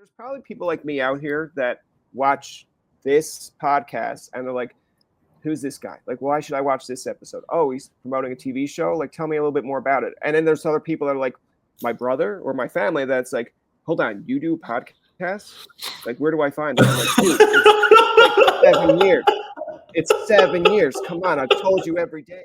There's probably people like me out here that watch this podcast and they're like, who's this guy? Like, why should I watch this episode? Oh, he's promoting a TV show. Like, tell me a little bit more about it. And then there's other people that are like my brother or my family that's like, hold on, you do podcasts? Like, where do I find it? I'm like, dude, it's like 7 years. It's 7 years. Come on, I've told you every day.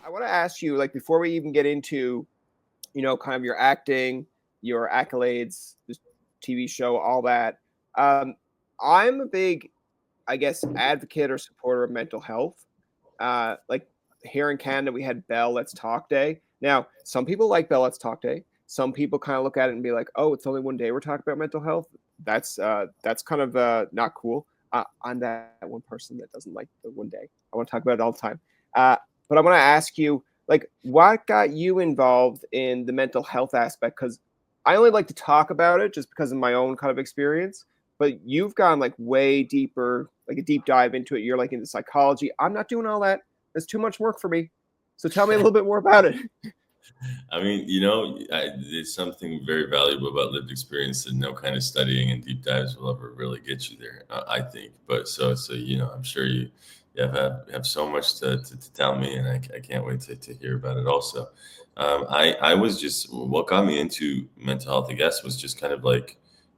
I want to ask you, like, before we even get into, kind of your acting, your accolades, this TV show, all that. I'm a big, I guess, advocate or supporter of mental health. Like here in Canada, we had Bell Let's Talk Day. Now, some people like Bell Let's Talk Day. Some people kind of look at it and be like, "Oh, it's only one day we're talking about mental health." That's kind of not cool. I'm that one person that doesn't like the one day. I want to talk about it all the time. But I want to ask you, like, what got you involved in the mental health aspect? Because I only like to talk about it just because of my own kind of experience. But you've gone like way deeper, like a deep dive into it. You're like into psychology. I'm not doing all that. That's too much work for me. So tell me a little bit more about it. I mean, there's something very valuable about lived experience that no kind of studying and deep dives will ever really get you there, I think. But so I'm sure you have so much to tell me, and I can't wait to hear about it also. I was just, what got me into mental health, I guess, was just kind of like,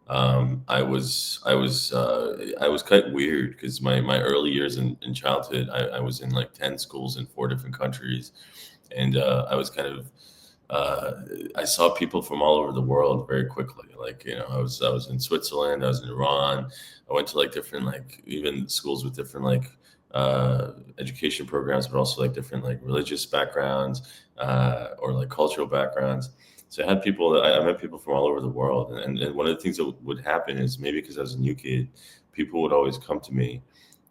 I was quite weird because my early years in childhood, I was in like 10 schools in 4 different countries. And I was kind of I saw people from all over the world very quickly. Like, I was in Switzerland, I was in Iran. I went to like different, like, even schools with different like education programs, but also like different like religious backgrounds or like cultural backgrounds. So I met people from all over the world. And one of the things that would happen is, maybe because I was a new kid, people would always come to me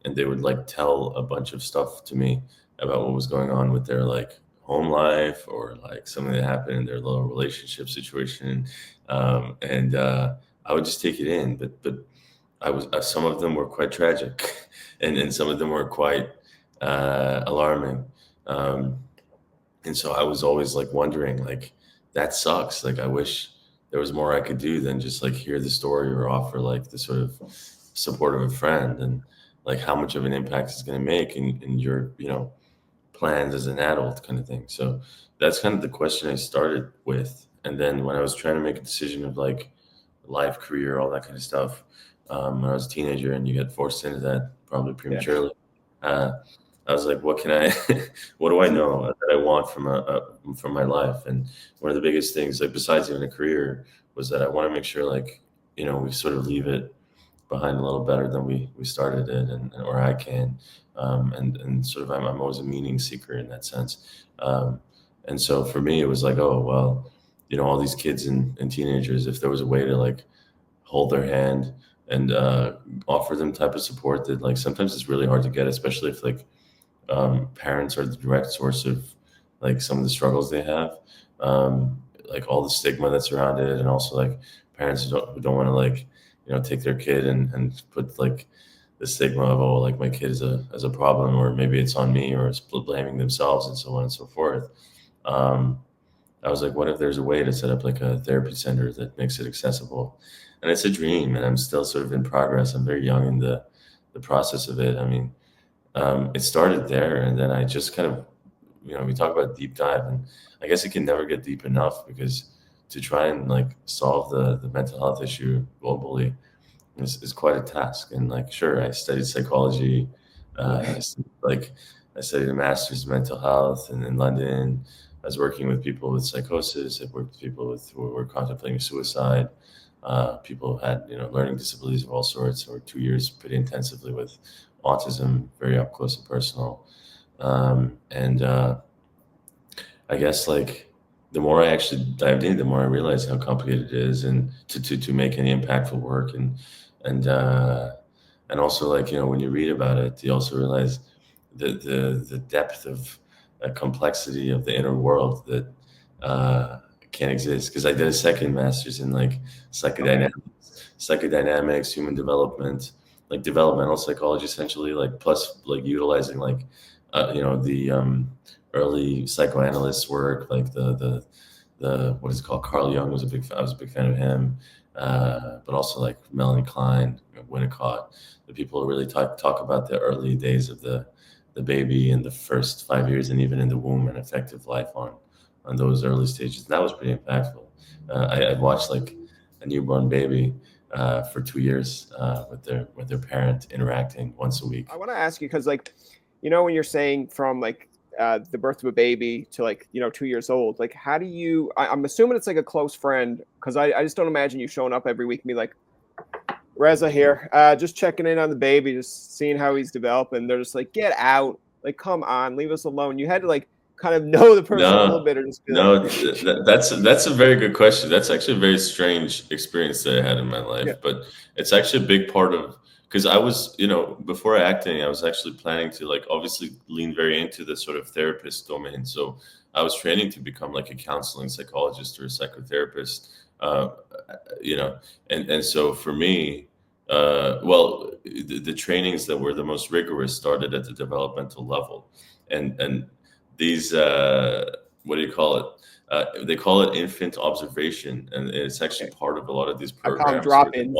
and they would like tell a bunch of stuff to me about what was going on with their like home life, or like something that happened in their little relationship situation. And I would just take it in. But some of them were quite tragic, and some of them were quite alarming. Um, and so I was always like wondering, like, that sucks. Like, I wish there was more I could do than just like hear the story or offer like the sort of support of a friend, and like how much of an impact it's going to make in your, plans as an adult, kind of thing. So that's kind of the question I started with. And then when I was trying to make a decision of like life, career, all that kind of stuff, when I was a teenager and you get forced into that probably Yeah. prematurely, uh, I was like, what can I, what do I know that I want from my life? And one of the biggest things, like besides even a career, was that I want to make sure, like, we sort of leave it behind a little better than we started it, or I can. And sort of, I'm always a meaning seeker in that sense. And so for me, it was like, oh, well, all these kids and teenagers, if there was a way to like hold their hand and offer them type of support that, like, sometimes it's really hard to get, especially if like parents are the direct source of like some of the struggles they have, like all the stigma that's around it, and also like parents who don't want to like take their kid and put like the stigma of, oh, like my kid is a problem, or maybe it's on me, or it's blaming themselves, and so on and so forth. Um, I was like, what if there's a way to set up like a therapy center that makes it accessible? And it's a dream, and I'm still sort of in progress. I'm very young in the process of it. I mean, it started there, and then I just kind of, we talk about deep dive, and I guess it can never get deep enough, because to try and like solve the mental health issue globally is quite a task. And like, sure, I studied psychology. Like, I studied a master's in mental health, and in London, I was working with people with psychosis. I've worked with people who were contemplating suicide. People who had, learning disabilities of all sorts, or 2 years pretty intensively with autism, very up close and personal. And I guess like the more I actually dived in, the more I realized how complicated it is, and to make any impactful work. And and also, like, when you read about it, you also realize the depth of complexity of the inner world that can't exist. Because I did a second master's in like Okay. psychodynamics, human development, like developmental psychology essentially, like plus like utilizing like the early psychoanalyst work, like the what is it called, Carl Jung was a big I was a big fan of him, but also like Melanie Klein, Winnicott, the people who really talk about the early days of the baby and the first 5 years and even in the womb and effective life on those early stages. That was pretty impactful. I watched like a newborn baby for 2 years with their parent interacting once a week. I want to ask you because, like, when you're saying from like the birth of a baby to like 2 years old, like how do you? I'm assuming it's like a close friend because I just don't imagine you showing up every week and be like, Reza here, just checking in on the baby, just seeing how he's developing. They're just like, get out, like come on, leave us alone. You had to like kind of know the person a little No, bit, or just be like, no, that's a very good question. That's actually a very strange experience that I had in my yeah, life, but it's actually a big part of because I was, before acting, I was actually planning to like obviously lean very into the sort of therapist domain. So I was training to become like a counseling psychologist or a psychotherapist, uh, you know, and so for me, well, the trainings that were the most rigorous started at the developmental level, and these what do you call it? They call it infant observation, and it's actually okay. part of a lot of these I call them programs. So drop-ins.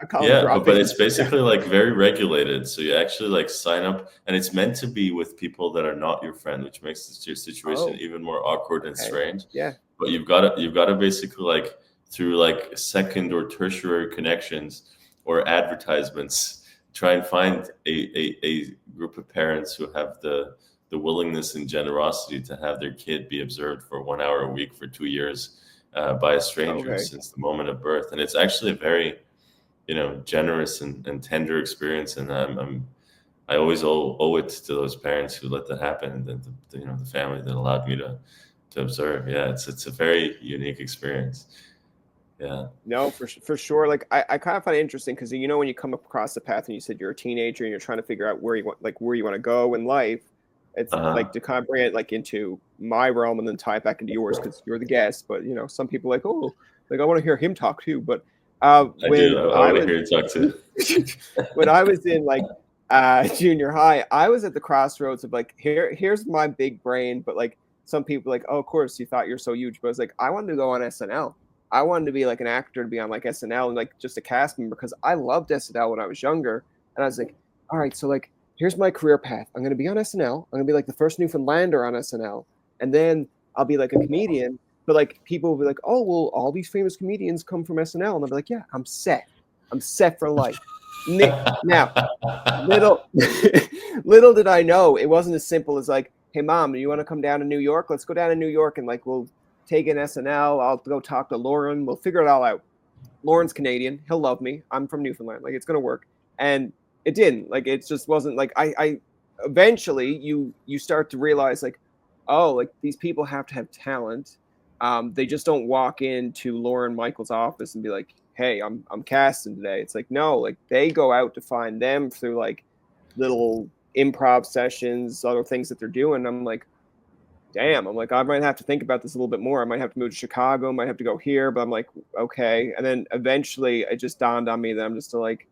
I call them yeah, but it's drop-ins. Yeah. basically like very regulated. So you actually like sign up, and it's meant to be with people that are not your friend, which makes your situation Oh, even more awkward and okay. strange. Yeah. But you've got to basically like through like second or tertiary connections or advertisements try and find a group of parents who have the willingness and generosity to have their kid be observed for 1 hour a week for 2 years by a stranger Okay. since the moment of birth. And it's actually a very generous and tender experience, and I always owe it to those parents who let that happen, and the family that allowed me to observe. Yeah, it's a very unique experience. Yeah. No, for sure. Like I kind of find it interesting because when you come across the path and you said you're a teenager and you're trying to figure out where you want to go in life, it's like Uh-huh. to kind of bring it like into my realm and then tie it back into yours because you're the guest. But some people like, oh, like I want to hear him talk too. But I do. when I I want to was hear you talk to. when I was in like junior high, I was at the crossroads of like here's my big brain, but like some people like, oh, of course you thought you're so huge, but it's like I wanted to go on SNL. I wanted to be like an actor to be on like SNL and like just a cast member because I loved SNL when I was younger. And I was like, all right, so like here's my career path. I'm gonna be on SNL. I'm gonna be like the first Newfoundlander on SNL, and then I'll be like a comedian. But like people will be like, oh well, all these famous comedians come from SNL, and I'll be like, yeah, I'm set. I'm set for life. Now, little little did I know it wasn't as simple as like, hey mom, do you want to come down to New York? Let's go down to New York and like we'll take an SNL. I'll go talk to Lauren. We'll figure it all out. Lauren's Canadian. He'll love me. I'm from Newfoundland. Like it's gonna work. And it didn't. Like it just wasn't like I eventually you start to realize like, oh, like these people have to have talent. They just don't walk into Lauren Michaels' office and be like, hey, I'm casting today. It's like, no, like they go out to find them through like little improv sessions, other things that they're doing. I'm like, damn, I'm like, I might have to think about this a little bit more. I might have to move to Chicago, might have to go here, but I'm like, okay. And then eventually it just dawned on me that I'm just like,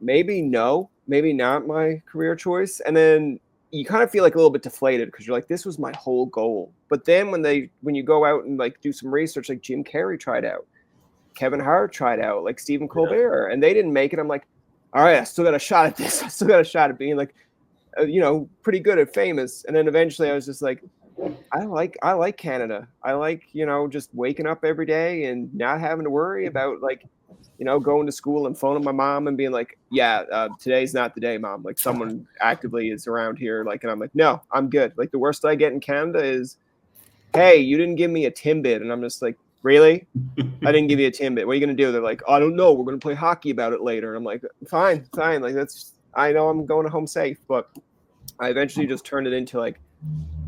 maybe no, maybe not my career choice. And then you kind of feel like a little bit deflated because you're like, this was my whole goal. But then when you go out and like do some research, like Jim Carrey tried out, Kevin Hart tried out, like Stephen Yeah. Colbert, and they didn't make it. I'm like, all right, I still got a shot at this. I still got a shot at being like, pretty good at famous. And then eventually I was just like, I like Canada. I like, just waking up every day and not having to worry about like, going to school and phoning my mom and being like, yeah, today's not the day, mom. Like someone actively is around here. Like, and I'm like, no, I'm good. Like the worst I get in Canada is, hey, you didn't give me a Timbit. And I'm just like, really? I didn't give you a Timbit. What are you going to do? They're like, I don't know. We're going to play hockey about it later. And I'm like, fine. Like I know I'm going home safe, but I eventually just turned it into like,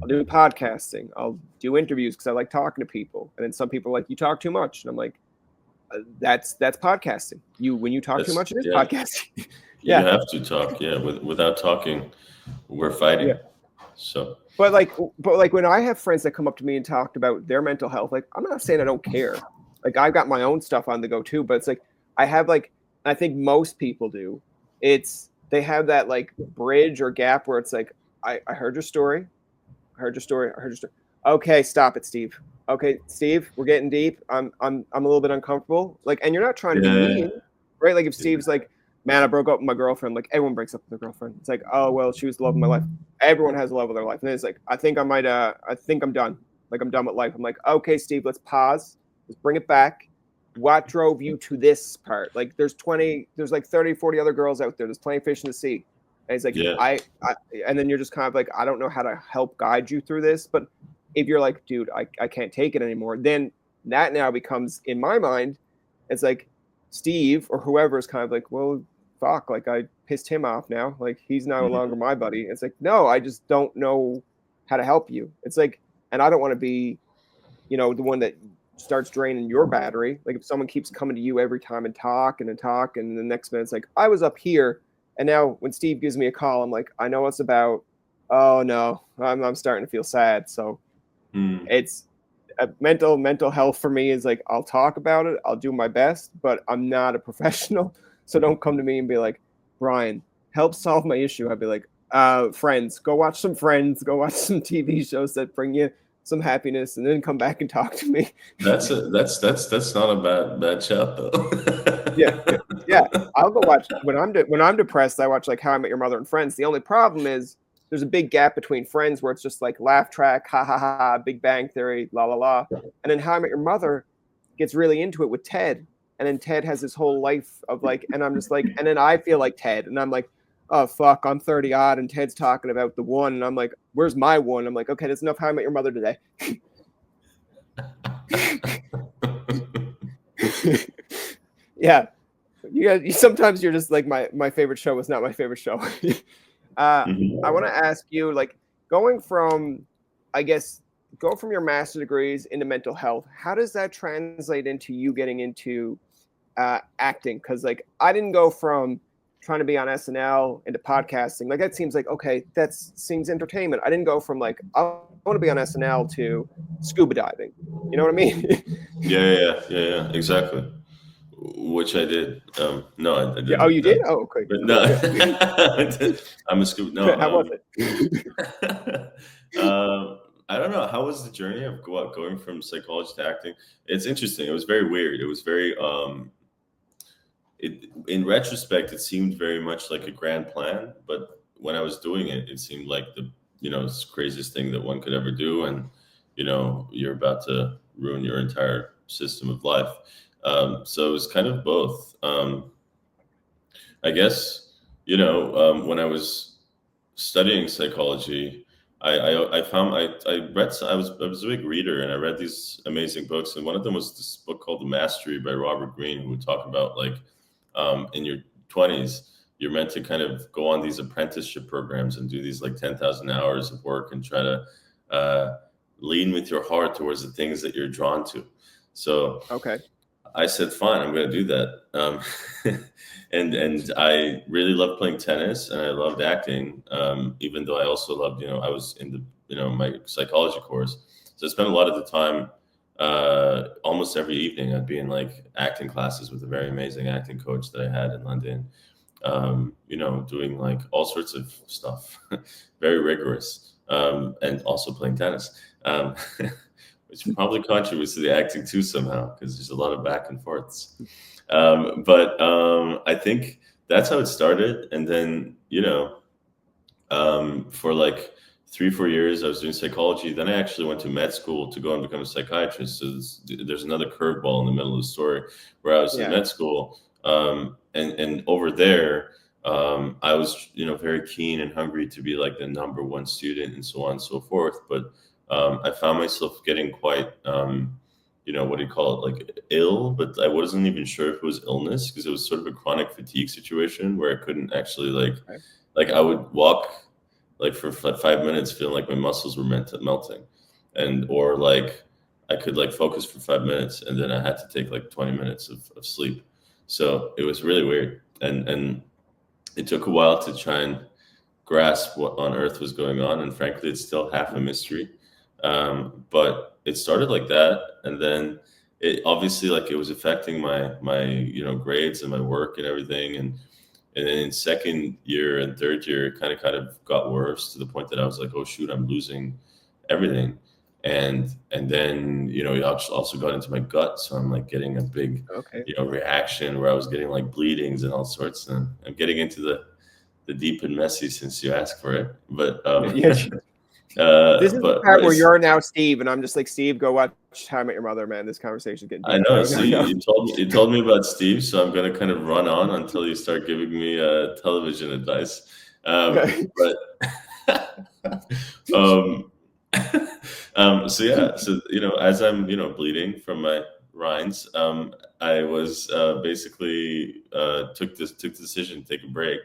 I'll do podcasting. I'll do interviews because I like talking to people. And then some people are like, you talk too much. And I'm like, that's podcasting. When you talk too That's much, it is yeah. podcasting. You Yeah. have to talk. Yeah. Without talking, we're fighting. Yeah. So But like when I have friends that come up to me and talk about their mental health, like I'm not saying I don't care. Like I've got my own stuff on the go too, but it's like I have like I think most people do they have that like bridge or gap where it's like, I heard your story. I heard your story. I heard your story. Okay, stop it, Steve. Okay, Steve, we're getting deep. I'm a little bit uncomfortable. Like, and you're not trying to be Yeah, mean, right? Like if yeah, Steve's like, man, I broke up with my girlfriend. Like everyone breaks up with their girlfriend. It's like, oh well, she was the love of my life. Everyone has the love of their life. And then it's like, I think I'm done. Like I'm done with life. I'm like, okay, Steve, let's pause. Let's bring it back. What drove you to this part? Like there's like 30, 40 other girls out there. There's plenty of fish in the sea. And he's like, yeah, and then you're just kind of like, I don't know how to help guide you through this. But if you're like, dude, I can't take it anymore, then that now becomes, in my mind, it's like Steve or whoever is kind of like, well, fuck, like I pissed him off now. Like he's no longer my buddy. It's like, no, I just don't know how to help you. It's like, and I don't want to be, the one that starts draining your battery. Like if someone keeps coming to you every time and talk, and the next minute it's like, I was up here. And now when Steve gives me a call, I'm like, I know it's about, oh no, I'm starting to feel sad. So mm, it's mental health for me is like, I'll talk about it. I'll do my best, but I'm not a professional. So don't come to me and be like, Brian, help solve my issue. I'd be like, Friends, go watch some Friends, go watch some TV shows that bring you some happiness, and then come back and talk to me. that's not a bad chat Yeah, though. yeah. I'll go watch when I'm depressed. I watch like How I Met Your Mother and Friends. The only problem is there's a big gap between Friends where it's just like laugh track, ha ha ha, Big Bang Theory, la la la, and then How I Met Your Mother gets really into it with Ted, and then Ted has his whole life of like, and I'm just like, and then I feel like Ted, and I'm like, oh fuck, I'm 30 odd, and Ted's talking about the one, and I'm like, where's my one? I'm like, okay, that's enough How I Met Your Mother today. Yeah, you guys. Sometimes you're just like my favorite show was not my favorite show. I want Mhm. to ask you, like, going from, I guess, go from your master degrees into mental health. How does that translate into you getting into acting? Because like I didn't go from trying to be on SNL into podcasting. Like that seems like okay, that seems entertainment. I didn't go from like I want to be on SNL to scuba diving. You know what I mean? Yeah, exactly. Which I did. No, I Yeah. Oh, didn't. you did? Oh, okay. But Cool. no, Good. I'm a scoop. No, How was it? I don't know. How was the journey of going from psychology to acting? It's interesting. It was very weird. It was very, in retrospect, it seemed very much like a grand plan. But when I was doing it, it seemed like the craziest thing that one could ever do. And, you're about to ruin your entire system of life. So it was kind of both. I guess, when I was studying psychology, I found I read I was a big reader and I read these amazing books, and one of them was this book called The Mastery by Robert Greene, who would talk about like in your 20s you're meant to kind of go on these apprenticeship programs and do these like 10,000 hours of work and try to uh, lean with your heart towards the things that you're drawn to. So Okay. I said, fine, I'm going to do that. And I really loved playing tennis and I loved acting, even though I also loved, I was in my psychology course. So I spent a lot of the time, almost every evening, I'd be in like acting classes with a very amazing acting coach that I had in London, doing like all sorts of stuff, very rigorous, and also playing tennis. Which probably contributes to the acting too somehow because there's a lot of back and forths. But I think that's how it started, and then for like 3 4 years I was doing psychology. Then I actually went to med school to go and become a psychiatrist. So there's another curveball in the middle of the story where I was in Yeah. med school, and over there. I was, very keen and hungry to be like the number one student and so on and so forth. But I found myself getting quite, what do you call it, like ill, but I wasn't even sure if it was illness because it was sort of a chronic fatigue situation where I couldn't actually Okay. like I would walk like for 5 minutes feeling like my muscles were melting, and or like I could like focus for 5 minutes and then I had to take like 20 minutes of sleep. So it was really weird. And it took a while to try and grasp what on earth was going on, and frankly it's still half a mystery. But it started like that, and then it obviously like it was affecting my grades and my work and everything, and And then in second year and third year, it kind of got worse to the point that I was like, oh shoot, I'm losing everything. And then, you know, it also got into my gut. So I'm like getting a big, Okay. you know, reaction where I was getting like bleedings and all sorts. And I'm getting into the deep and messy since you asked for it. But Yeah. This is the part where it's, you're now Steve, and I'm just like, Steve, go watch How I Met Your Mother, man. This conversation's getting I deep. know. Go, So go, go. you told me about Steve, so I'm gonna kind of run on until you start giving me television advice. Okay. But um, so yeah, so you know, as I'm bleeding from my rinds, I was basically took the decision to take a break.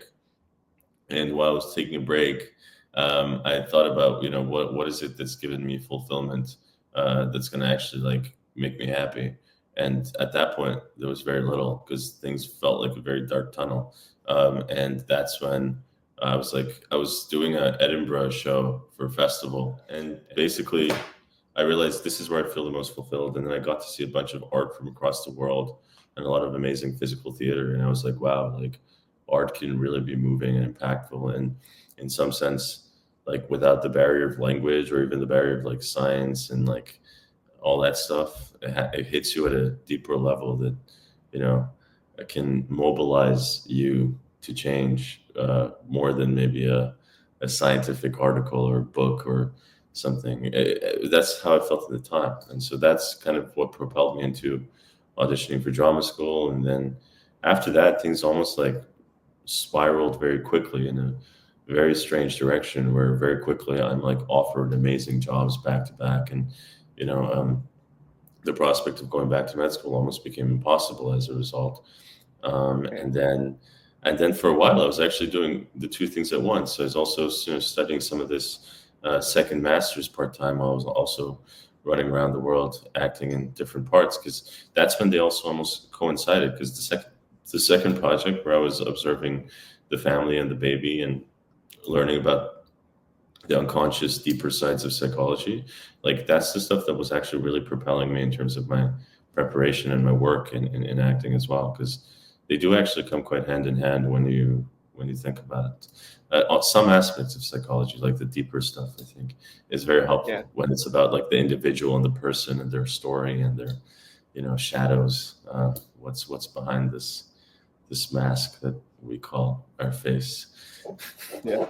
And while I was taking a break, I thought about, you know, what is it that's given me fulfillment, that's going to actually like make me happy. And at that point, there was very little because things felt like a very dark tunnel. And that's when I was doing an Edinburgh show for a festival, and basically I realized this is where I feel the most fulfilled. And then I got to see a bunch of art from across the world and a lot of amazing physical theater. And I was like, wow, like art can really be moving and impactful. And in some sense, like without the barrier of language or even the barrier of like science and like all that stuff, it hits you at a deeper level that, you know, it can mobilize you to change more than maybe a scientific article or book or something. That's how I felt at the time. And so that's kind of what propelled me into auditioning for drama school. And then after that, things almost like spiraled very quickly in a very strange direction where very quickly I'm like offered amazing jobs back to back. And, you know, the prospect of going back to med school almost became impossible as a result. Okay. And then for a while, I was actually doing the two things at once. So I was also studying some of this second master's part time while I was also running around the world acting in different parts, because that's when they also almost coincided. Because the second project where I was observing the family and the baby and learning about the unconscious deeper sides of psychology, like that's the stuff that was actually really propelling me in terms of my preparation and my work in acting as well, because they do actually come quite hand in hand when you think about it. Some aspects of psychology, like the deeper stuff, I think is very Yeah. helpful when it's about like the individual and the person and their story and their, you know, shadows, what's behind this mask that we call our face. Yeah.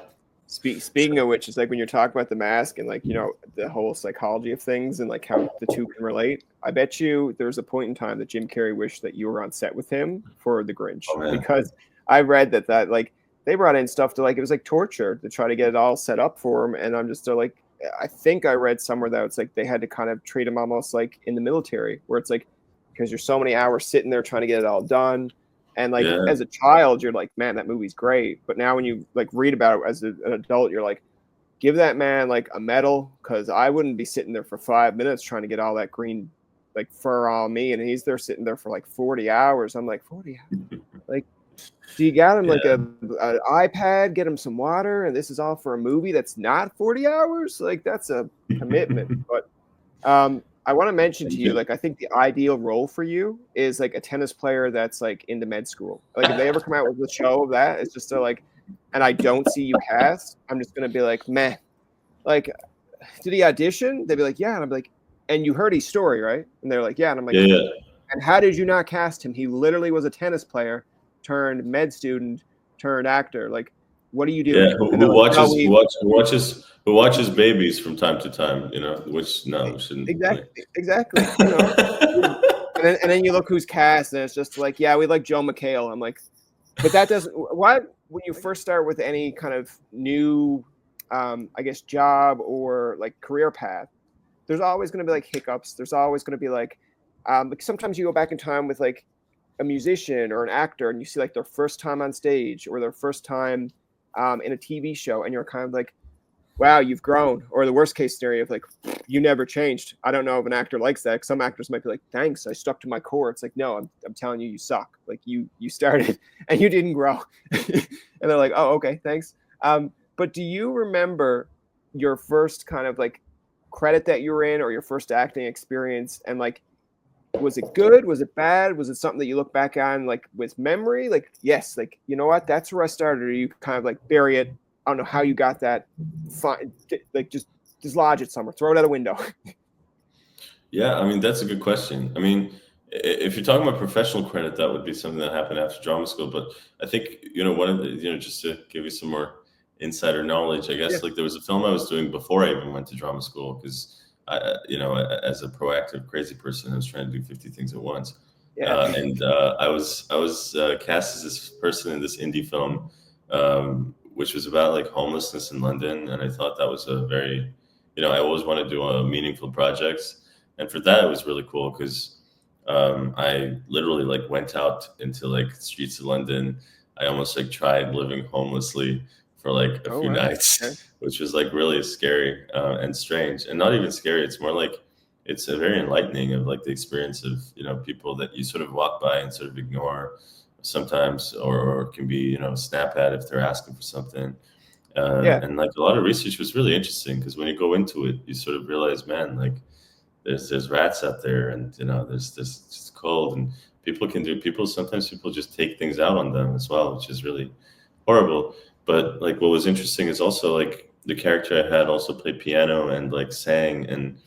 Speaking of which, it's like when you're talking about the mask and like, you know, the whole psychology of things and like how the two can relate. I bet you there's a point in time that Jim Carrey wished that you were on set with him for The Grinch, Oh man. because I read that like they brought in stuff to like, it was like torture to try to get it all set up for him. And I'm just like, I think I read somewhere that it's like they had to kind of treat him almost like in the military, where it's like, because you're so many hours sitting there trying to get it all done. And like Yeah. as a child, you're like, man, that movie's great. But now when you like read about it as an adult, you're like, give that man like a medal, because I wouldn't be sitting there for 5 minutes trying to get all that green like fur on me, and he's there sitting there for like 40 hours. I'm like, 40 hours? Like, do you got him like Yeah. an iPad, get him some water, and this is all for a movie that's not 40 hours? Like, that's a commitment. But I want to mention to Thank you, you. like, I think the ideal role for you is like a tennis player that's like into med school. Like, if they ever come out with a show of that, it's just so like, and I don't see you cast, I'm just gonna be like, meh. Like, did he audition? They'd be like, yeah, and I'm like, and you heard his story, right? And they're like, yeah, and I'm like, Yeah, yeah. and how did you not cast him? He literally was a tennis player turned med student turned actor. Like, what are you Yeah, doing? And they're like, well, we who watches babies from time to time, you know, which no, we shouldn't really. exactly, you know. And then you look who's cast, and it's just like, yeah, we like Joe McHale. I'm like, but that doesn't. Why when you first start with any kind of new, I guess, job or like career path, there's always going to be like hiccups. There's always going to be like sometimes you go back in time with like a musician or an actor, and you see like their first time on stage or their first time in a TV show, and you're kind of like, wow, you've grown. Or the worst case scenario of like, you never changed. I don't know if an actor likes that. Some actors might be like, thanks, I stuck to my core. It's like, no, I'm telling you, you suck. Like you started and you didn't grow. And they're like, oh, okay, thanks. But do you remember your first kind of like credit that you were in or your first acting experience? And like, Was it good? Was it bad? Was it something that you look back on like with memory? Like, yes, like, you know what? That's where I started. Or you kind of like bury it. I don't know how you got that. Fine, like just dislodge it somewhere, throw it out a window. Yeah, I mean, that's a good question. I mean, if you're talking about professional credit, that would be something that happened after drama school. But I think, one of the, just to give you some more insider knowledge, I Yeah, guess, like there was a film I was doing before I even went to drama school because as a proactive, crazy person, I was trying to do 50 things at once. yeah. I was cast as this person in this indie film, which was about like homelessness in London. And I thought that was a very, I always want to do meaningful projects. And for that, it was really cool because I literally like went out into like the streets of London. I almost like tried living homelessly for like a Oh few wow. Okay. nights, which was like really scary and strange, and not even scary. It's more like it's a very enlightening of like the experience of people that you sort of walk by and sort of ignore sometimes, or can be snap at if they're asking for something. Yeah, And like a lot of research was really interesting because when you go into it, you sort of realize, man, like there's rats out there, and there's this it's cold, and people sometimes people just take things out on them as well, which is really horrible. But like what was interesting is also like the character I had also played piano and like sang and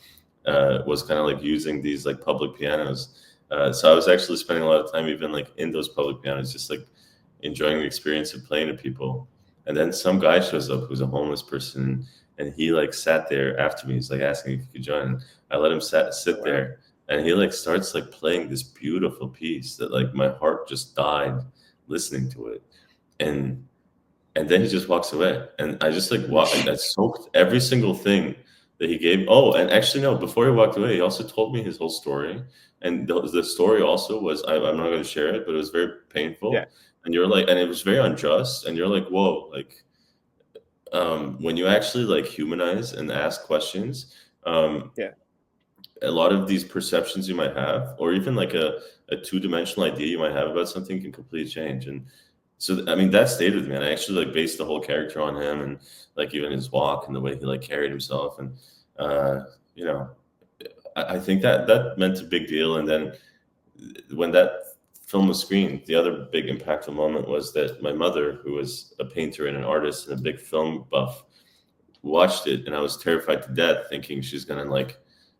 was kind of like using these like public pianos. So I was actually spending a lot of time even like in those public pianos, just like enjoying the experience of playing to people. And then some guy shows up who's a homeless person, and he like sat there after me. He's like asking if he could join. I let him sit wow. there, and he like starts like playing this beautiful piece that like my heart just died listening to it. And then he just walks away, and I just like I soaked every single thing that he gave. Oh, and actually no, before he walked away, he also told me his whole story, and the story also was I'm not going to share it, but it was very Yeah, painful. And you're like, and it was very unjust, and you're like, whoa, like when you actually like humanize and ask questions, um, yeah. a lot of these perceptions you might have, or even like a two-dimensional idea you might have about something can completely change. And so, I mean, that stayed with me. And I actually like based the whole character on him, and like even his walk and the way he like carried himself. And, you know, I think that that meant a big deal. And then when that film was screened, the other big impactful moment was that my mother, who was a painter and an artist and a big film buff, watched it, and I was terrified to death, thinking she's gonna like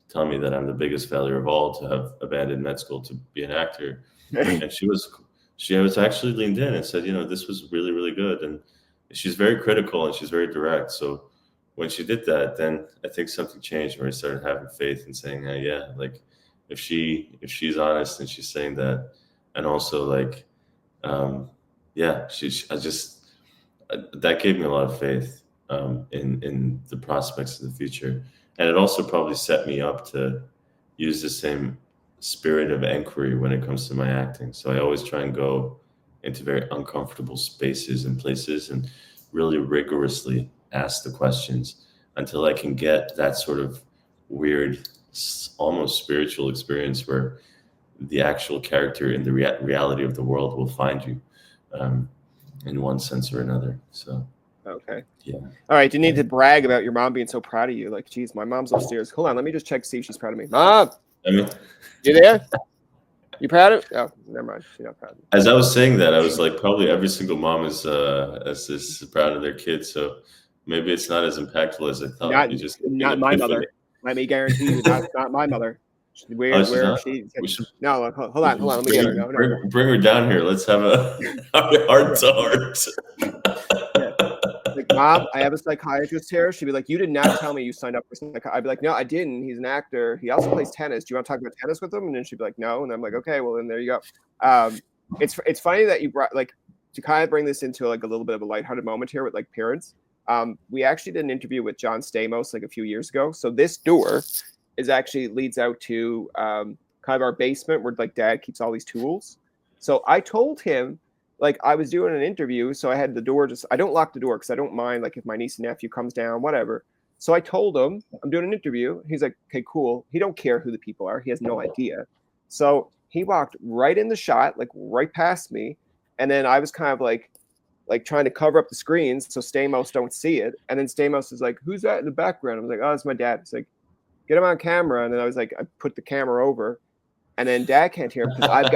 tell me that I'm the biggest failure of all to have abandoned med school to be an actor. And she was actually leaned in and said, this was really, really good. And she's very critical and she's very direct. So when she did that, then I think something changed where I started having faith and saying, yeah, like if she's honest and she's saying that, and also like, um, yeah, I just that gave me a lot of faith in the prospects of the future, and it also probably set me up to use the same spirit of inquiry when it comes to my acting. So I always try and go into very uncomfortable spaces and places, and really rigorously ask the questions until I can get that sort of weird, almost spiritual experience where the actual character in the reality of the world will find you. Um, in one sense or another. So Okay. yeah, All right. You need yeah. to brag about your mom being so proud of you. Like, geez, my mom's upstairs. Hold on. Let me just check to see if she's proud of me. Mom, I mean, you there? You proud of? Oh, never mind. She's not proud of me. as I was saying that, I was like, probably every single mom is proud of their kids. So maybe it's not as impactful as I thought. Not, You just get an not my epiphany. mother. Let me guarantee you, that's not my mother. Oh, she's Where not. she? We should, No, look, hold we on, should hold on. just Let me bring get her. her, No, no. bring her down here. Let's have a heart Yeah, to heart. yeah. Like, mom, I have a psychiatrist here. She'd be like, you did not tell me you signed up for I'd be like, no, I didn't. He's an actor. He also plays tennis. Do you want to talk about tennis with him? And then she'd be like, no. And I'm like, okay, well then there you go. It's funny that you brought like to kind of bring this into like a little bit of a lighthearted moment here with like parents. We actually did an interview with John Stamos like a few years ago. So this door is actually leads out to kind of our basement where like dad keeps all these tools. So I told him like I was doing an interview, so I had the door just I don't lock the door because I don't mind like if my niece and nephew comes down, whatever. So I told him I'm doing an interview. He's like, okay, cool. He don't care who the people are. He has no idea. So he walked right in the shot, like right past me, and then I was kind of like trying to cover up the screens so Stamos don't see it. And then Stamos is like, "Who's that in the background?" I was like, "Oh, it's my dad." He's like, "Get him on camera." And then I was like, I put the camera over, and then Dad can't hear because I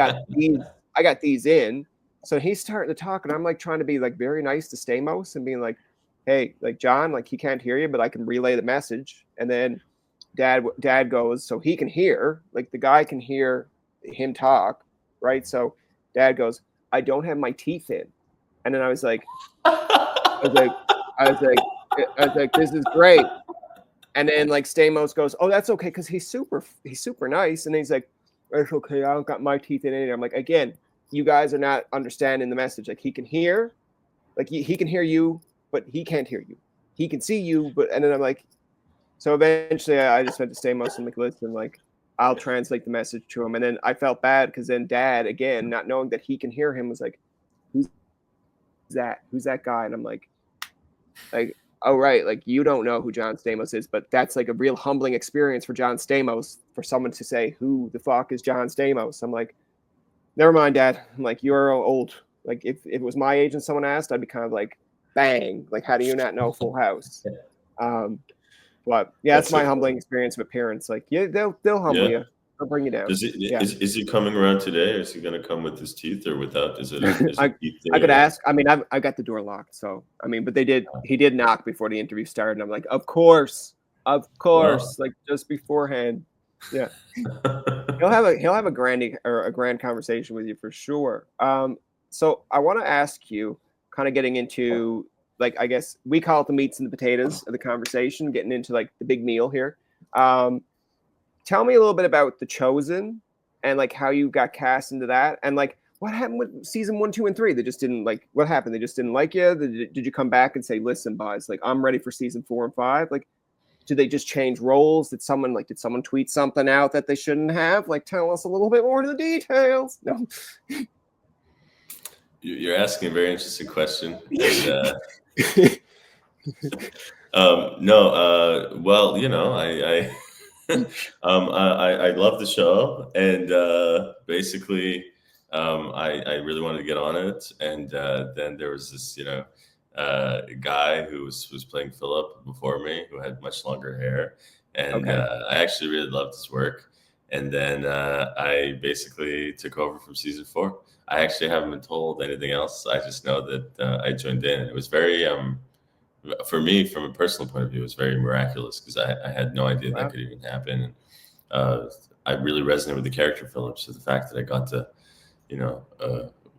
got these in. So he's starting to talk, and I'm like trying to be like very nice to Stamos and being like, "Hey, like John, like he can't hear you, but I can relay the message." And then Dad goes, so he can hear, like the guy can hear him talk, right? So Dad goes, "I don't have my teeth in," and then I was like, I was like, I was like, "This is great." And then like Stamos goes, "Oh, that's okay," because he's super nice, and he's like, "It's okay, I don't got my teeth in it." I'm like, again, you guys are not understanding the message. Like he can hear, like he can hear you, but he can't hear you. He can see you, but and then I'm like, so eventually I just went to Stamos and like, listen, like I'll translate the message to him, and then I felt bad because then Dad, again, not knowing that he can hear him, was like, "Who's that? Who's that guy?" And I'm like, oh right, like you don't know who John Stamos is, but that's like a real humbling experience for John Stamos, for someone to say, "Who the fuck is John Stamos?" I'm like, never mind, Dad. I'm like, you're old. Like if it was my age and someone asked, I'd be kind of like, bang, like how do you not know Full House? But yeah, that's my so humbling funny. experience with parents. Like, yeah, they'll humble Yeah. you, they'll bring you down. Yeah. Is he coming around today, or is he going to come with his teeth or without? Is it I teeth I could day? ask. I mean, I got the door locked, so I mean, but he did knock before the interview started, and I'm like, of Wow. course, like just beforehand. Yeah. He'll have a grand conversation with you for sure. So I want to ask you, kind of getting into like, I guess we call it the meats and the potatoes of the conversation, getting into like the big meal here. Um, Tell me a little bit about The Chosen and like how you got cast into that, and like what happened with season 1, 2, and 3. They just didn't like, what happened? They just didn't like you. Did you come back and say, "Listen, boys, like I'm ready for season 4 and 5"? Like, did they just change roles? Did someone tweet something out that they shouldn't have? Like, tell us a little bit more to the details. No. You're asking a very interesting question, and no, well, I love the show, and basically, I really wanted to get on it, and then there was this, guy who was playing Philip before me, who had much longer hair, and Okay. I actually really loved his work, and then I basically took over from season 4. I actually haven't been told anything else. I just know that I joined in. It was very for me, from a personal point of view, it was very miraculous because I had no idea that Wow. could even happen. And uh, I really resonated with the character Philip. So the fact that I got to,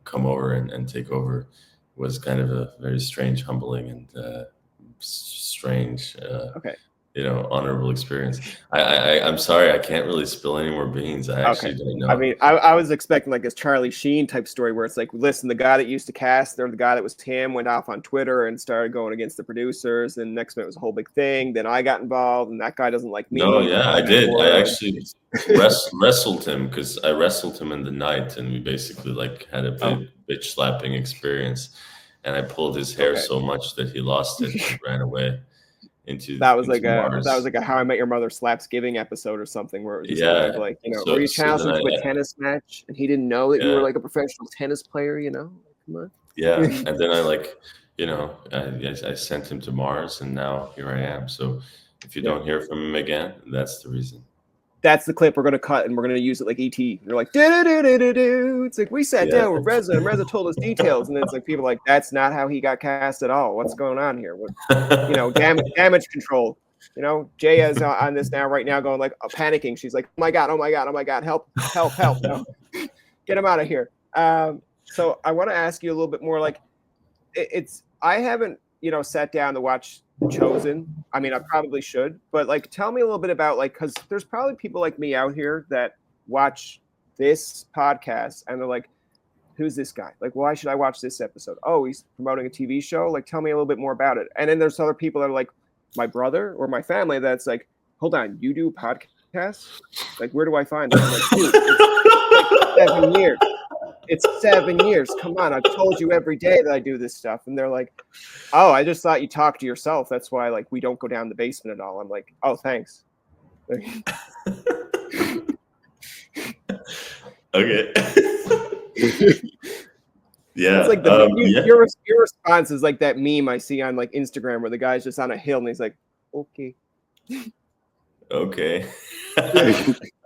come over and take over was kind of a very strange, humbling, and strange, Okay. honorable experience. I'm sorry, I can't really spill any more beans. I Okay. actually don't I know. mean, I was expecting like this Charlie Sheen type story where it's like, listen, the guy that used to cast, or the guy that was Tim, went off on Twitter and started going against the producers, and next minute it was a whole big thing. Then I got involved, and that guy doesn't like No, me, but yeah, I I like did. I Laura. actually wrestled him because I wrestled him in the night, and we basically like had a Oh, big bitch slapping experience. And I pulled his hair okay. so much that he lost it and ran away into That was into like Mars. a How I Met Your Mother Slapsgiving episode or something, where it was just kind Yeah. of like, where So you so challenged then him I to a tennis match, and he didn't know that you were yeah like a professional tennis player. Come yeah, on. and then I like I sent him to Mars, and now here I am. So if you Yeah. don't hear from him again, that's the reason. That's the clip we're gonna cut, and we're gonna use it like ET. You're like, do. It's like we sat Yeah. down with Reza, and Reza told us details, and then it's like people are like, that's not how he got cast at all. What's going on here? What, damage control. Jaya is on this now, right now, going like panicking. She's like, oh my god, help, no, get him out of here. So I want to ask you a little bit more. Like, it's I haven't sat down to watch The Chosen. I mean, I probably should, but like, tell me a little bit about like, because there's probably people like me out here that watch this podcast and they're like, "Who's this guy? Like, why should I watch this episode? Oh, he's promoting a TV show. Like, tell me a little bit more about it." And then there's other people that are like my brother or my family that's like, "Hold on, you do podcasts? Like, where do I find that?" I'm like, "Dude, it's 7 years." It's 7 years. Come on, I've told you every day that I do this stuff. And they're like, "Oh, I just thought you talked to yourself. That's why like we don't go down the basement at all." I'm like, "Oh, thanks." Okay. That's Yeah. like the Yeah. your response is like that meme I see on like Instagram where the guy's just on a hill and he's like, "Okay." Okay.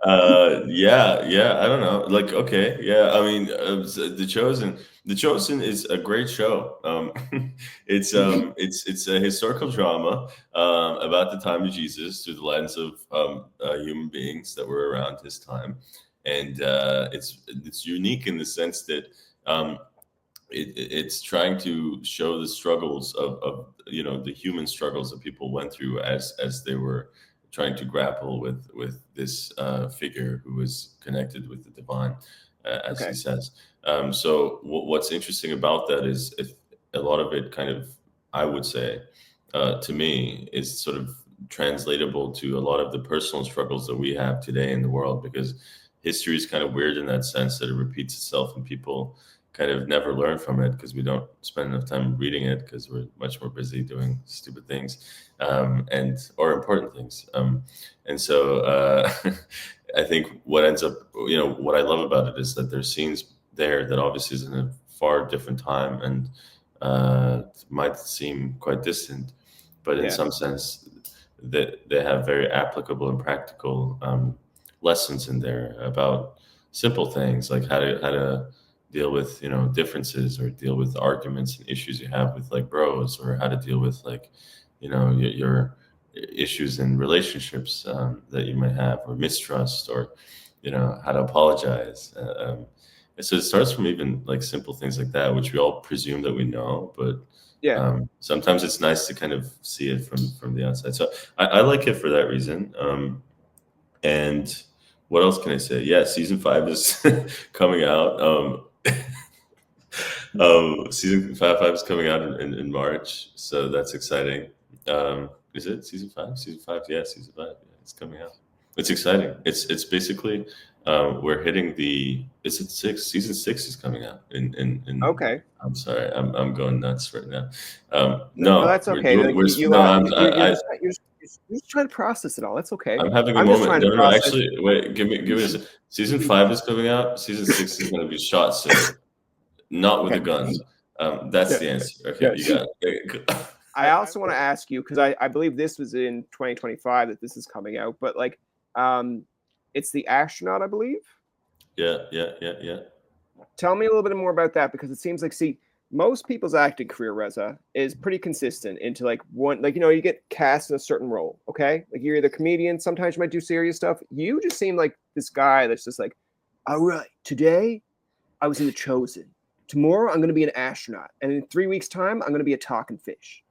Yeah. Yeah. I don't know. Like, okay, yeah. I mean, The Chosen is a great show. It's a historical drama about the time of Jesus through the lens of human beings that were around his time, and it's unique in the sense that um, it's trying to show the struggles of the human struggles that people went through as they were trying to grapple with this figure who was connected with the divine, as he Okay. says. So what's interesting about that is if a lot of it kind of, I would say, to me, is sort of translatable to a lot of the personal struggles that we have today in the world, because history is kind of weird in that sense that it repeats itself and people kind of never learn from it because we don't spend enough time reading it because we're much more busy doing stupid things, and or important things. And so I think what ends up, what I love about it is that there's scenes there that obviously is in a far different time and might seem quite distant, but in Yeah. some sense that they have very applicable and practical lessons in there about simple things like how to deal with differences or deal with arguments and issues you have with like bros, or how to deal with like your issues in relationships that you might have, or mistrust, or how to apologize. And so it starts from even like simple things like that, which we all presume that we know, but Yeah. sometimes it's nice to kind of see it from the outside. So I like it for that reason. And what else can I say? Yeah, season 5 is coming out. Season 5 is coming out in March, so that's exciting. Is it season 5? Season 5, yeah, season 5. Yeah, it's coming out. It's exciting. It's basically we're hitting the. Is it 6? Season 6 is coming out in. Okay. I'm sorry, I'm going nuts right now. No, no, No, that's we're okay. doing. Like We're you no, are, you're just trying to process it all. That's okay. I'm having a I'm just moment. trying to No, no, process. actually, wait. Give me a second. Season 5 is coming out. Season 6 is going to be shot soon. Not with Okay. the guns. That's Yeah. the answer. Okay, Yeah. you got it. I also want to ask you because I believe this was in 2025 that this is coming out, but like, um, it's the astronaut, I believe. Yeah. Tell me a little bit more about that because it seems like, see, most people's acting career, Reza, is pretty consistent into like one, like, you get cast in a certain role, okay? Like you're either comedian, sometimes you might do serious stuff. You just seem like this guy that's just like, all right, today I was in The Chosen. Tomorrow I'm going to be an astronaut. And in 3 weeks' time, I'm going to be a talking fish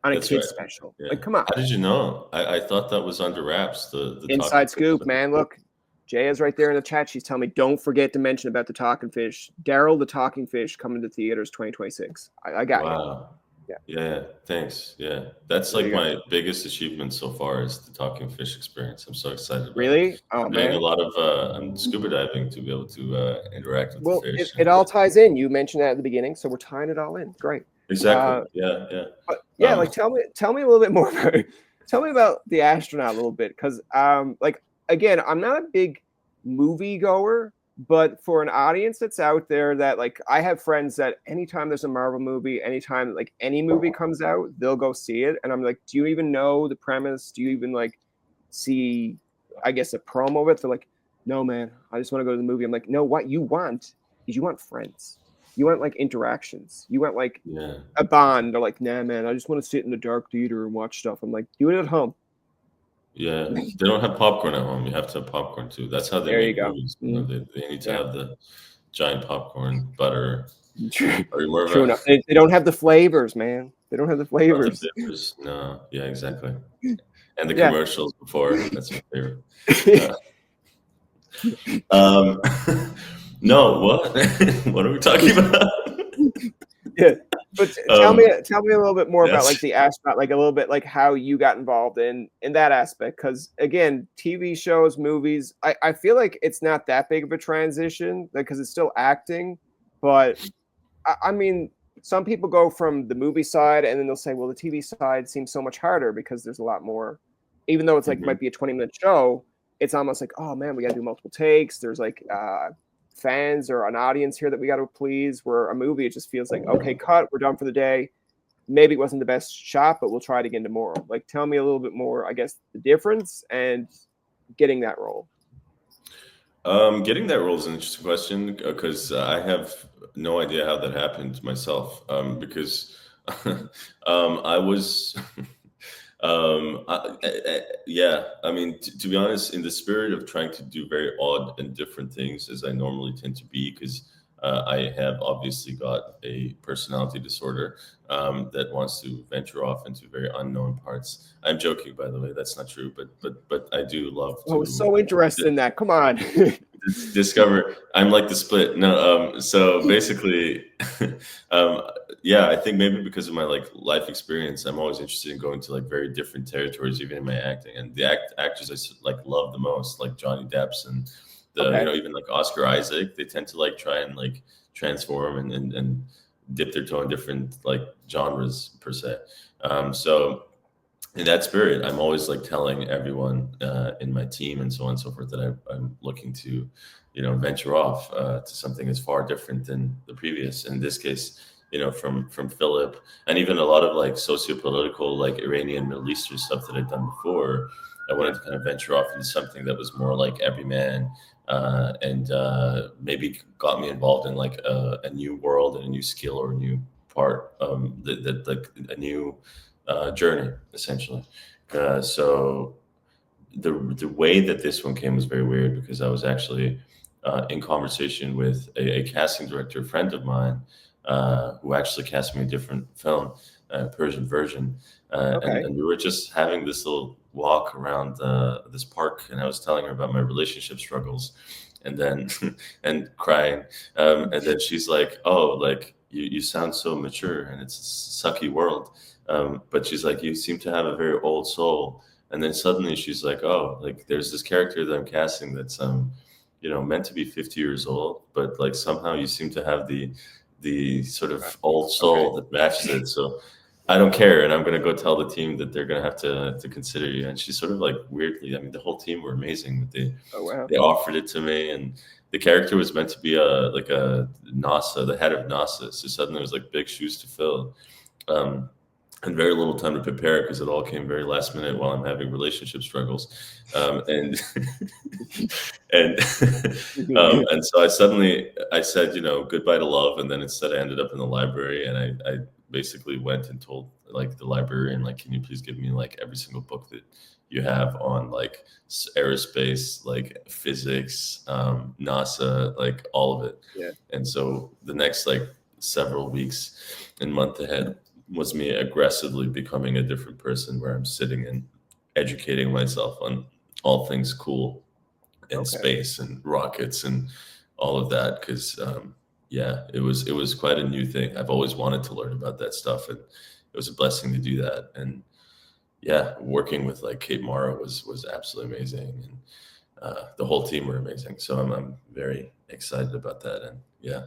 on a That's right. kid's special. Yeah. Like, come on. How did you know? I thought that was under wraps. The talking Inside fish. scoop, man. Look, Jay is right there in the chat. She's telling me, don't forget to mention about the talking fish. Daryl, the talking fish, coming to theaters 2026. I got you. Wow. Yeah. Yeah. Thanks. Yeah. That's There like you go. my biggest achievement so far is the talking fish experience. I'm so excited about it. Really? Oh, I'm doing a man. lot of I'm scuba diving to be able to interact with the Well, fish. it all ties in. You mentioned that at the beginning, so we're tying it all in. Great. Exactly. Uh, Yeah. but yeah, Um, like tell me a little bit more about tell me about the astronaut a little bit because like again, I'm not a big movie goer, but for an audience that's out there that like I have friends that anytime there's a Marvel movie, anytime like any movie comes out, they'll go see it, and I'm like, do you even know the premise? Do you even like see, I guess, a promo of it? They're like, no, man, I just want to go to the movie. I'm like, no, what you want is you want friends. You want like interactions. You want like yeah. a bond. They're like, nah, man, I just want to sit in the dark theater and watch stuff. I'm like, do it at home. Yeah, they don't have popcorn at home. You have to have popcorn too. That's how they There you make go. movies. Mm, They need to yeah, have the giant popcorn, butter. true, Are you more of true enough. They don't have the flavors, man. They don't have the not the flavors. flavors? No, yeah, exactly. And the Yeah. commercials before. That's my favorite. Uh, um, no, what? What are we talking about? Yeah. But um, tell me a little bit more about like that's the astronaut, like a little bit like how you got involved in that aspect. Because again, TV shows, movies, I feel like it's not that big of a transition because it's still acting. But I mean, some people go from the movie side and then they'll say, well, the TV side seems so much harder because there's a lot more, even though it's like mhm, might be a 20-minute show, it's almost like, oh man, we got to do multiple takes. There's like fans or an audience here that we got to please. Where a movie, it just feels like, okay, cut, we're done for the day. maybe it wasn't the best shot, but we'll try it again tomorrow. Like, tell me a little bit more, I guess, the difference and getting that role. Getting that role is an interesting question because I have no idea how that happened myself. Because I was, yeah. I mean, to be honest, in the spirit of trying to do very odd and different things as I normally tend to be, because I have obviously got a personality disorder that wants to venture off into very unknown parts. I'm joking, by the way. That's not true, but I do love I was to so interested in that. Come on. discover. I'm like the split. No, so basically, um, yeah, I think maybe because of my like life experience, I'm always interested in going to like very different territories, even in my acting. And the actors like love the most, like Johnny Depp's and Okay. even like Oscar Isaac, they tend to like try and like transform and dip their toe in different like genres per se. So in that spirit, I'm always like telling everyone in my team and so on and so forth that I'm looking to, venture off to something as far different than the previous. In this case, from Philip, and even a lot of like socio-political, like Iranian, Middle Eastern stuff that I'd done before. I wanted to kind of venture off into something that was more like everyman, and maybe got me involved in like a new world and a new skill or a new part, that like a new journey, essentially. So the way that this one came was very weird because I was actually in conversation with a casting director, a friend of mine, who actually cast me a different film, Persian version, Okay. and we were just having this little walk around this park, and I was telling her about my relationship struggles, and then and crying, and then she's like, "Oh, like you sound so mature, and it's a sucky world." But she's like, you seem to have a very old soul. And then suddenly she's like, oh, like there's this character that I'm casting that's meant to be 50 years old, but like somehow you seem to have the sort of old soul that matches it. So I don't care, and I'm gonna go tell the team that they're gonna have to consider you. And she sort of like weirdly, I mean, the whole team were amazing, but Oh, wow. they offered it to me, and the character was meant to be a NASA, the head of NASA. So suddenly it was like big shoes to fill. And very little time to prepare because it all came very last minute while I'm having relationship struggles, and and and so I said goodbye to love, and then instead I ended up in the library, and I basically went and told like the librarian, like, can you please give me like every single book that you have on like aerospace, like physics, NASA, like all of it. Yeah. And so the next like several weeks and month ahead was me aggressively becoming a different person, where I'm sitting and educating myself on all things cool and Okay. space and rockets and all of that. Because yeah, it was quite a new thing. I've always wanted to learn about that stuff, and it was a blessing to do that. And yeah, working with like Kate Mara was absolutely amazing, and the whole team were amazing. So I'm very excited about that. And yeah,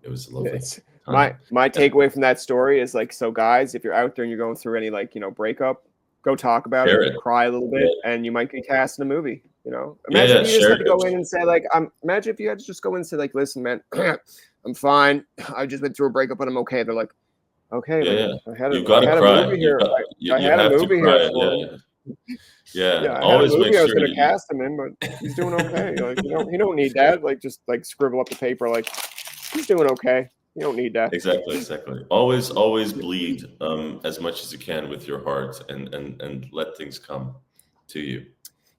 it was a lovely It's time. my Yeah. takeaway from that story is like, so guys, if you're out there and you're going through any like, breakup, go talk about Share it, it. cry a little Yeah, bit, and you might get cast in a movie. yeah, Imagine yeah. if you just Share had to go in it. and say like, imagine if you had to just go in and say like, listen, man, I'm fine. I just went through a breakup, but I'm okay. They're like, okay, Yeah, like yeah. I had You've got to a cry. movie here. I You had a have to movie here cry. for him. Yeah, yeah. Yeah, I had a Always make movie I was sure gonna cast him in, but he's doing okay. Like, you don't need that. Like, just like scribble up the paper, like he's doing okay. You don't need that. exactly. Always bleed as much as you can with your heart, and let things come to you.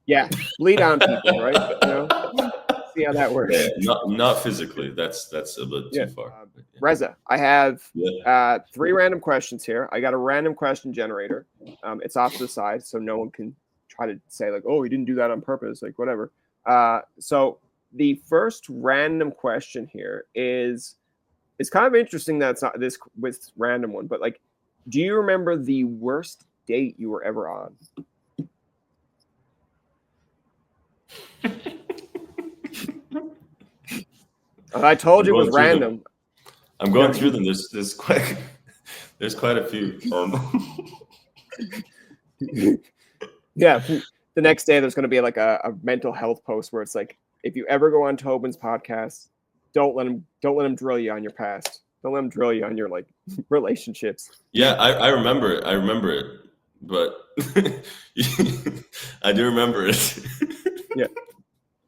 Yeah, bleed on people, right? See how that Yeah, works. not physically. That's a bit Yeah, too far. But Reza, I have yeah. 3 random questions here. I got a random question generator. It's off to the side, so no one can try to say like, "Oh, you didn't do that on purpose," like whatever. So the first random question here is, it's kind of interesting that it's not this with random one, but like, do you remember the worst date you were ever on? I told you it was Going through them. random. I'm going through them. There's quite there's quite a few. Yeah, the next day there's going to be like a mental health post where it's like, if you ever go on Tobin's podcast, don't let him drill you on your past. Don't let them drill you on your like relationships. Yeah, I remember it. I remember it, but I do remember it. Yeah.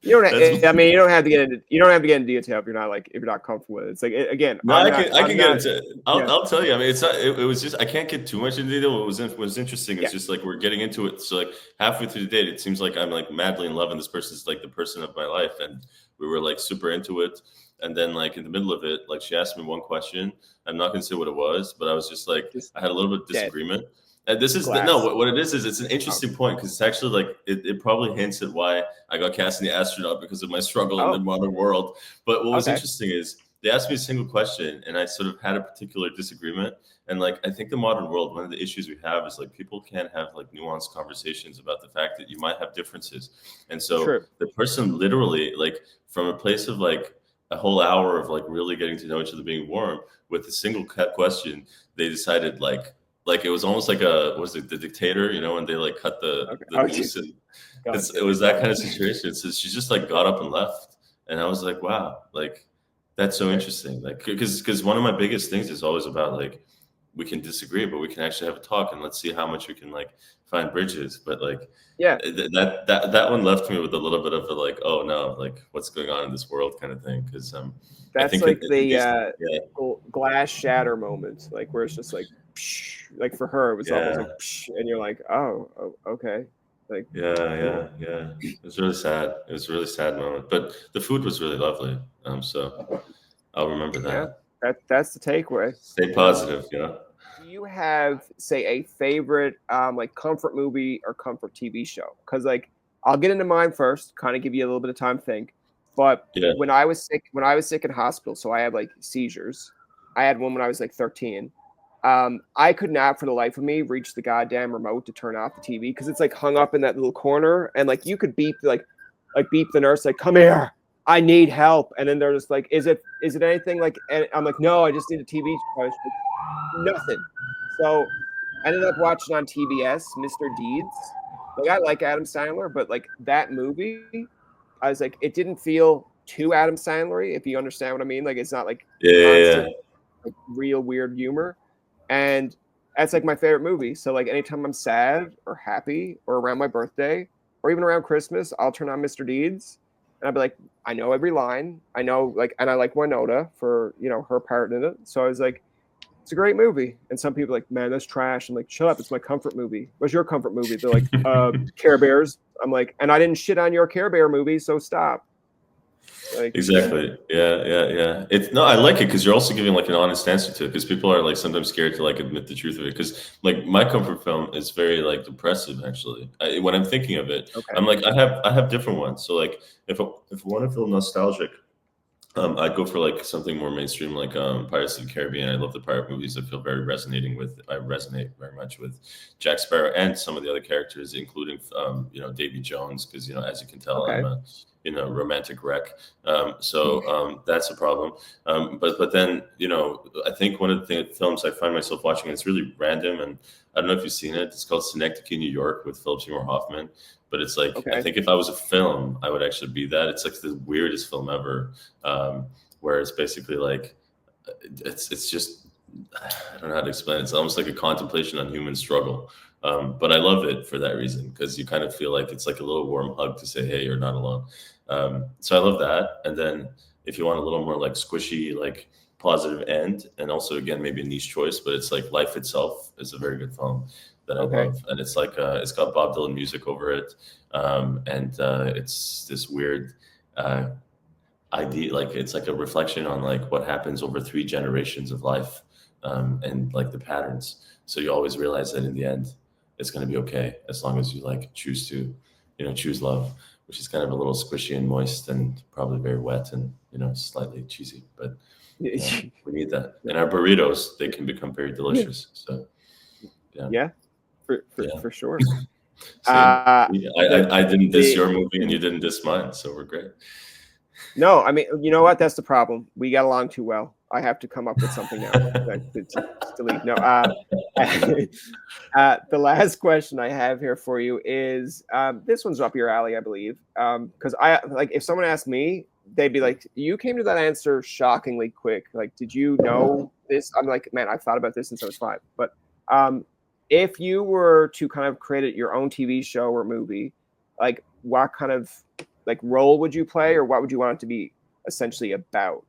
You don't. That's I mean, you don't have to get into. You don't have to get into detail if you're not like if you're not comfortable with it. It's like again, no, I'm I not. can I I'm can get not. into it. Yeah. I'll tell you. I mean, it's not. It was just I can't get too much into detail. What was interesting. Yeah. It's just like we're getting into it. So like halfway through the date, it seems like I'm like madly in love, and this person's like the person of my life, and we were like super into it. And then like in the middle of it, like she asked me one question. I'm not gonna say what it was, but I was just like Just I had a little bit of dead disagreement. And this is no, glass. what it is it's an Oh. interesting point because it's actually like it probably hints at why I got cast in The Astronaut because of my struggle in the Oh. modern world. But what was Okay. interesting is they asked me a single question and I sort of had a particular disagreement. And like I think the modern world, one of the issues we have is like people can't have like nuanced conversations about the fact that you might have differences. And so True. the person literally like from a place of like a whole hour of like really getting to know each other, being warm with a single question, they decided like it was almost like a was it the dictator, you know, and they like cut Okay. the Oh, noose and gotcha. it was that kind of situation. So she just like got up and left, and I was like, wow, like that's so Okay. interesting. Like because one of my biggest things is always about like we can disagree, but we can actually have a talk and let's see how much we can like find bridges. But like Yeah. that one left me with a little bit of a like, oh no, like what's going on in this world kind of thing. Because I That's think like in these, the yeah, glass shatter moment, like where it's just like, like for her, it was almost yeah. like, and you're like, oh, okay, like Yeah, cool. yeah, yeah. It was really sad. It was a really sad moment, but the food was really lovely. So I'll remember Yeah, that. that's the takeaway. Stay positive, you know. Do you have say a favorite like comfort movie or comfort TV show? Because like I'll get into mine first, kind of give you a little bit of time to think. But Yeah, when I was sick in hospital, so I had like seizures. I had one when I was like 13. I could not for the life of me reach the goddamn remote to turn off the TV because it's like hung up in that little corner, and like you could beep like beep the nurse like come here, I need help, and then they're just like, is it anything like? And I'm like, no, I just need a TV show. Nothing. So I ended up watching on TBS Mr. Deeds. Like I like Adam Sandler, but like that movie, I was like, it didn't feel too Adam Sandlery, if you understand what I mean. Like it's not like yeah, yeah, constant, yeah. like real weird humor. And that's like my favorite movie. So like anytime I'm sad or happy or around my birthday or even around Christmas, I'll turn on Mr. Deeds and I'll be like, I know every line. I know like, and I like Winona for, her part in it. So I was like, it's a great movie. And some people are like, man, that's trash. I'm like, shut up. It's my comfort movie. What's your comfort movie? They're like, Care Bears. I'm like, and I didn't shit on your Care Bear movie, so stop. Like, Exactly. Yeah, yeah, yeah. It's no, I like it because you're also giving like an honest answer to it. Because people are like sometimes scared to like admit the truth of it. Because like my comfort film is very like depressive. Actually, when I'm thinking of it, okay, I'm like I have different ones. So like if I want to feel nostalgic, I'd go for like something more mainstream, like Pirates of the Caribbean. I love the pirate movies. I feel very resonating with. I resonate very much with Jack Sparrow and some of the other characters, including Davy Jones, because as you can tell, I'm okay, a romantic wreck. That's a problem. But then I think one of the films I find myself watching, it's really random, and I don't know if you've seen it. It's called Synecdoche, New York, with Philip Seymour Hoffman. But it's like I okay. think if I was a film, I would actually be that. It's like the weirdest film ever, where it's basically like it's just I don't know how to explain it. It's almost like a contemplation on human struggle. But I love it for that reason because you kind of feel like it's like a little warm hug to say, "Hey, you're not alone." So I love that. And then if you want a little more like squishy, like positive end, and also again maybe a niche choice, but it's like Life Itself is a very good film that I Okay. love, and it's like it's got Bob Dylan music over it, and it's this weird idea, like it's like a reflection on like what happens over 3 generations of life, and like the patterns. So you always realize that in the end, it's going to be okay as long as you like choose to, choose love, which is kind of a little squishy and moist and probably very wet and slightly cheesy, but we need that. And our burritos, they can become very Yeah. delicious. So yeah, Yeah, for yeah. for sure. See, Uh the I didn't diss the your movie and you didn't diss mine, so we're great. No, I mean, you know what? That's the problem. We got along too well. I have to come up with something now to delete. No, the last question I have here for you is this one's up your alley, I believe. Because I like if someone asked me, they'd be like, you came to that answer shockingly quick. Like, did you know this? I'm like, man, I've thought about this since I was 5. But if you were to kind of create your own TV show or movie, like what kind of like role would you play, or what would you want it to be essentially about?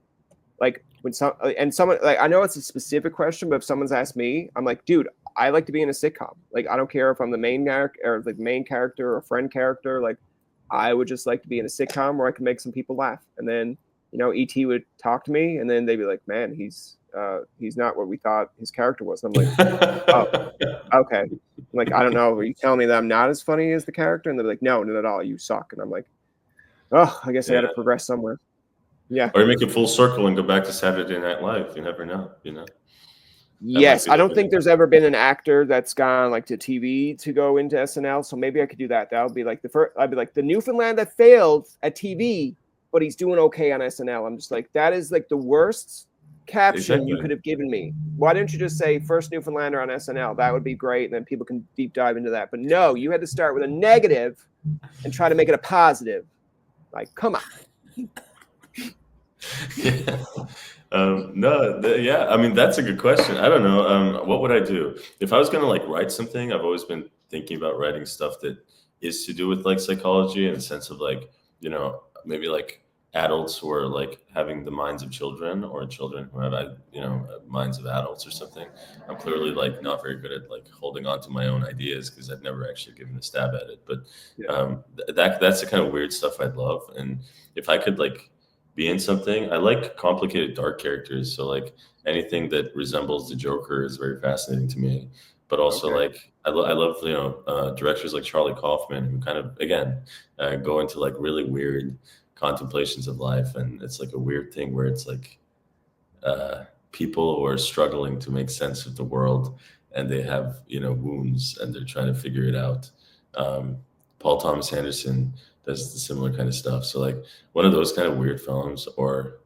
Like when someone like, I know it's a specific question, but if someone's asked me, I'm like, dude, I like to be in a sitcom. Like, I don't care if I'm the main character or the main character or a friend character. Like, I would just like to be in a sitcom where I can make some people laugh. And then, ET would talk to me, and then they'd be like, man, he's not what we thought his character was. And I'm like, oh, okay. I'm like, I don't know. Are you telling me that I'm not as funny as the character? And they're like, no, not at all. You suck. And I'm like, oh, I guess I got to progress somewhere. Yeah. Or you make it full circle and go back to Saturday Night Live. You never know, Yes, I don't think there's ever been an actor that's gone like to TV to go into SNL. So maybe I could do that. That would be like the first. I'd be like the Newfoundland that failed at TV, but he's doing okay on SNL. I'm just like, that is like the worst caption you could have given me. Why didn't you just say first Newfoundlander on SNL? That would be great, and then people can deep dive into that. But no, you had to start with a negative and try to make it a positive. Like, come on. Yeah. I mean, that's a good question. I don't know. What would I do if I was going to like write something? I've always been thinking about writing stuff that is to do with like psychology, in the sense of like, maybe like adults who are like having the minds of children, or children who have, minds of adults or something. I'm clearly like not very good at like holding on to my own ideas, because I've never actually given a stab at it. But that's the kind of weird stuff I'd love. And if I could like be in something, I like complicated, dark characters. So like anything that resembles the Joker is very fascinating to me. But also like I love directors like Charlie Kaufman, who kind of again go into like really weird contemplations of life. And it's like a weird thing where it's like people who are struggling to make sense of the world, and they have wounds, and they're trying to figure it out. Paul Thomas Anderson does the similar kind of stuff. So like one of those kind of weird films, or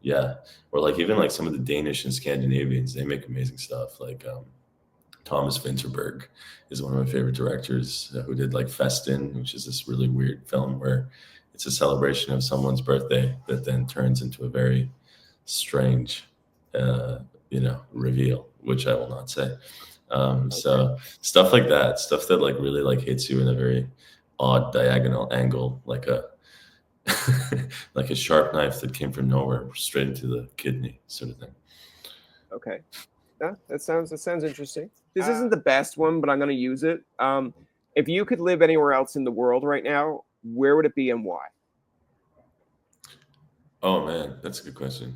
like even like some of the Danish and Scandinavians, they make amazing stuff. Like Thomas Vinterberg is one of my favorite directors, who did like Festen, which is this really weird film where it's a celebration of someone's birthday that then turns into a very strange, reveal, which I will not say. So stuff like that, stuff that like really like hits you in a very odd diagonal angle, like a like a sharp knife that came from nowhere straight into the kidney, sort of thing. Okay, yeah, that sounds interesting. This isn't the best one, but I'm going to use it. If you could live anywhere else in the world right now, where would it be and why? Oh man, that's a good question.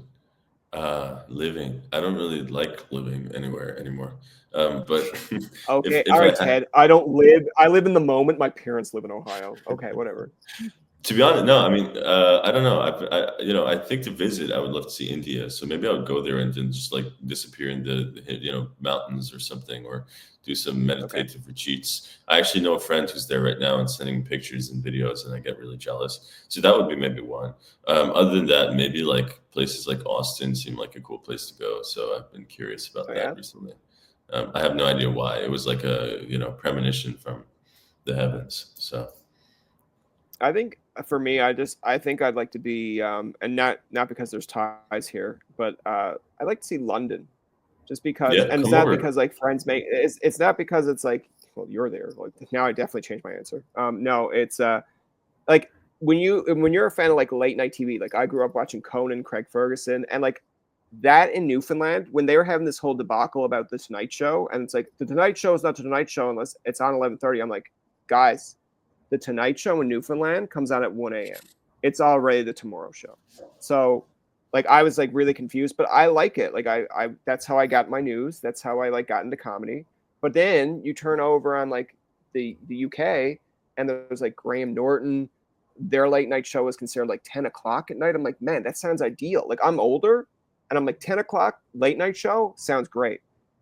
Living. I don't really like living anywhere anymore. But okay, if all right, Ted. I live in the moment. My parents live in Ohio. Okay, whatever. To be honest, no. I mean, I don't know. I think to visit, I would love to see India. So maybe I would go there and then just like disappear in the mountains or something, or do some meditative retreats. I actually know a friend who's there right now and sending pictures and videos, and I get really jealous. So that would be maybe one. Other than that, maybe like places like Austin seem like a cool place to go. So I've been curious about that recently. I have no idea why. It was like a premonition from the heavens. So I think for me, I think I'd like to be, and not because there's ties here, but I'd like to see London, just because, and it's not because like friends make it's not because it's like, well, you're there. Like now, I definitely changed my answer. No, it's like when you're a fan of like late night TV, like I grew up watching Conan, Craig Ferguson, and like that in Newfoundland, when they were having this whole debacle about the Tonight Show, and it's like the Tonight Show is not the Tonight Show unless it's on 11:30. I'm like, guys, the Tonight Show in Newfoundland comes on at 1 a.m. It's already the Tomorrow Show. So like I was like really confused, but I like it. Like I that's how I got my news. That's how I like got into comedy. But then you turn over on like the UK, and there's like Graham Norton. Their late night show is considered like 10 o'clock at night. I'm like, man, that sounds ideal. Like I'm older, and I'm like 10 o'clock late night show sounds great.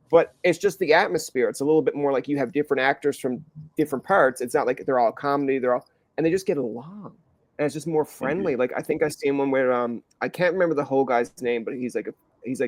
But it's just the atmosphere. It's a little bit more like you have different actors from different parts. It's not like they're all comedy. And they just get along. And it's just more friendly. Like I think I seen one where I can't remember the whole guy's name, but he's like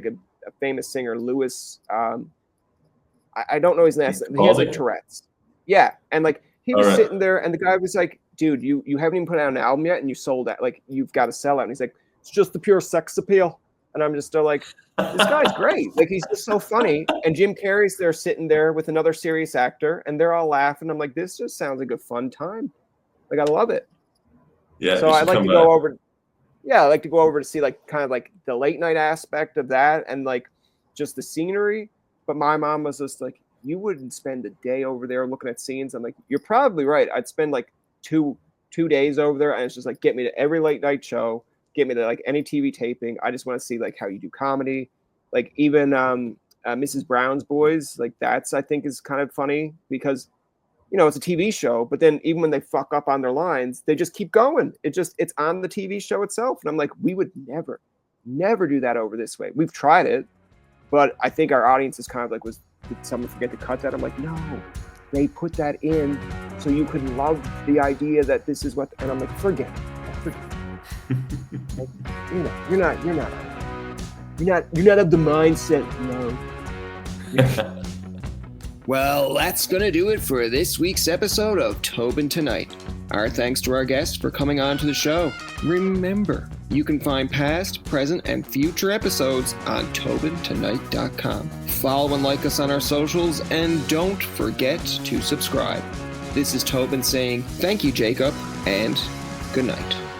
a famous singer, Lewis. I don't know his name. He has like Tourette's. Yeah. And like he was sitting there, and the guy was like, dude, you haven't even put out an album yet, and you sold that. Like you've got to sell out. And he's like, It's just the pure sex appeal. And I'm just still like, this guy's great. Like, he's just so funny. And Jim Carrey's there sitting there with another serious actor, and they're all laughing. I'm like, this just sounds like a fun time. Like, I love it. Yeah. So I'd like to go over. Yeah, I like to go over to see like kind of like the late night aspect of that and like just the scenery. But my mom was just like, you wouldn't spend a day over there looking at scenes. I'm like, you're probably right. I'd spend like two days over there, and it's just like, get me to every late night show, get me to like any TV taping. I just want to see like how you do comedy, like even Mrs. Brown's Boys. Like that's, I think, is kind of funny because, you know, it's a TV show, but then even when they fuck up on their lines, they just keep going. It's on the TV show itself. And I'm like, we would never do that over this way. We've tried it, but I think our audience is kind of like, did someone forget to cut that? I'm like, no, they put that in so you could love the idea that this is what, and I'm like, forget it. Like, you're not of the mindset, no. Well, that's going to do it for this week's episode of Tobin Tonight. Our thanks to our guests for coming on to the show. Remember, you can find past, present, and future episodes on TobinTonight.com. Follow and like us on our socials, and don't forget to subscribe. This is Tobin saying thank you, Jacob, and good night.